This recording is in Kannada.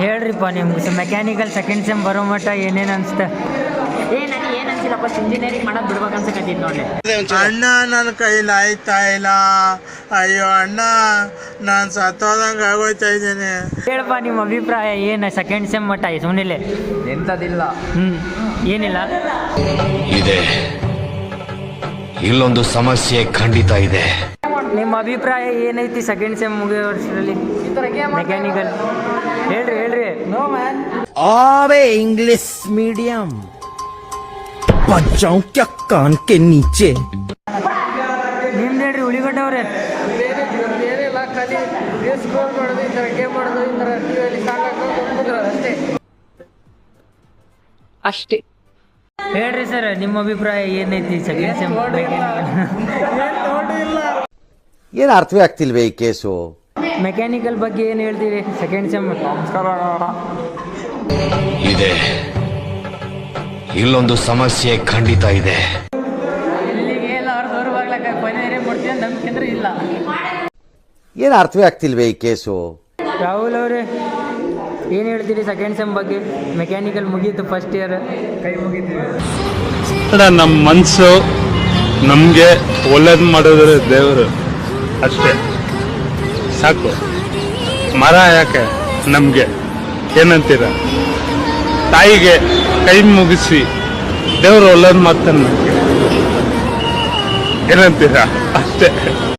ಹೇಳ್ರಿಪ್ಪ ನಿಮ್ಗೆ ಮೆಕ್ಯಾನಿಕಲ್ ಸೆಕೆಂಡ್ ಸೆಮ್ ಬರೋ ಮಟ್ಟ ಏನೇನು ಅನ್ಸ್ತ? ನನಗೆ ಏನು ಅನ್ಸಿಲ್ಲಪ್ಪ, ಇಂಜಿನಿಯರಿಂಗ್ ಮಾಡೋದು ಬಿಡ್ಬೇಕು ಅನ್ಸಕತ್ತಿತ್ತು ನೋಡಿ. ಅಣ್ಣ ನನ್ನ ಕೈಲಿ ಆಯ್ತಾ ಇಲ್ಲ, ಅಯ್ಯೋ ಅಣ್ಣ ನಾನು ಸತ್ತೋದಂಗೆ ಆಗೋಯ್ತಾ ಇದ್ದೀನಿ. ಹೇಳಪ್ಪ ನಿಮ್ಮ ಅಭಿಪ್ರಾಯ ಏನು ಸೆಕೆಂಡ್ ಸೆಮ್ ಮಟ್ಟ ಸುಮ್ಮನಿಲ್ಲ ಎಂಥದಿಲ್ಲ. ಏನಿಲ್ಲ ಇದೆ, ಇಲ್ಲೊಂದು ಸಮಸ್ಯೆ ಖಂಡಿತ ಇದೆ. ನಿಮ್ಮ ಅಭಿಪ್ರಾಯ ಏನೈತಿ ಸೆಕೆಂಡ್ ಸೆಮ್ ಮುಗಿಯೋ ವರ್ಷದಲ್ಲಿ ಮೆಕ್ಯಾನಿಕಲ್? ಹೇಳ್ರಿ. No man. आवे इंग्लिश मीडियम बच्चों क्या कान के नीचे. ನಿಮ್ದು ಹೇಳ್ರಿ ಉಳಿಗಟ್ಟವ್ರೆ. ಬೇರೆಲ್ಲ ಖಾಲಿ ಸ್ಕೋರ್ ಮಾಡೋದು, ಈ ಥರ ಗೇಮ್ ಮಾಡೋದು, ಈ ಥರ ಟಿವಿಯಲ್ಲಿ ಸಾಂಗ್ ಹಾಕೋದು ಅಷ್ಟೇ. ಅಷ್ಟೇ ಹೇಳ್ರಿ ಸರ್, ನಿಮ್ಮ ಅಭಿಪ್ರಾಯ ಏನೈತಿ ಸೆಕೆಂಡ್ ಸೆಮ್ ಏನು ಅರ್ಥವೇ ಆಗ್ತಿಲ್ವೇ ಈ ಕೇಸು? ಮೆಕ್ಯಾನಿಕಲ್ ಬಗ್ಗೆ ಏನು ಹೇಳ್ತೀವಿ ಸೆಕೆಂಡ್ ಸೆಮ್? ಇದೆ, ಇಲ್ಲೊಂದು ಸಮಸ್ಯೆ ಖಂಡಿತ ಇದೆ. ಇಲ್ಲಿಗೆ ಎಲ್ಲ ಅವ್ರ ದೂರ ಬಾಗ್ಲಕ್ಕ ಕೊನೆಯೇ ಮಾಡ್ತೀವಿ ಅಂತ ನಂಬಿಕೆ ಅಂದ್ರೆ ಇಲ್ಲ. ಏನು ಅರ್ಥವೇ ಆಗ್ತಿಲ್ವೇ ಈ ಕೇಸು? ರಾಹುಲ್ ಅವರೇ ಏನು ಹೇಳ್ತೀರಿ ಸೆಕೆಂಡ್ ಸೆಮ್ ಬಗ್ಗೆ? ಮೆಕ್ಯಾನಿಕಲ್ ಮುಗೀತು ಫಸ್ಟ್ ಇಯರ್, ಕೈ ಮುಗಿತೀವಿ. ನಮ್ಮ ಮನಸ್ಸು ನಮಗೆ ಒಳ್ಳೇದು ಮಾಡಿದ್ರೆ ದೇವರು ಅಷ್ಟೇ ಸಾಕು. ಮರ ಯಾಕೆ ನಮಗೆ ಏನಂತೀರ? ತಾಯಿಗೆ ಕೈ ಮುಗಿಸಿ ದೇವರು ಒಳ್ಳೇದು ಮಾಡ್ತಾನೆ, ಏನಂತೀರ? ಅಷ್ಟೇ.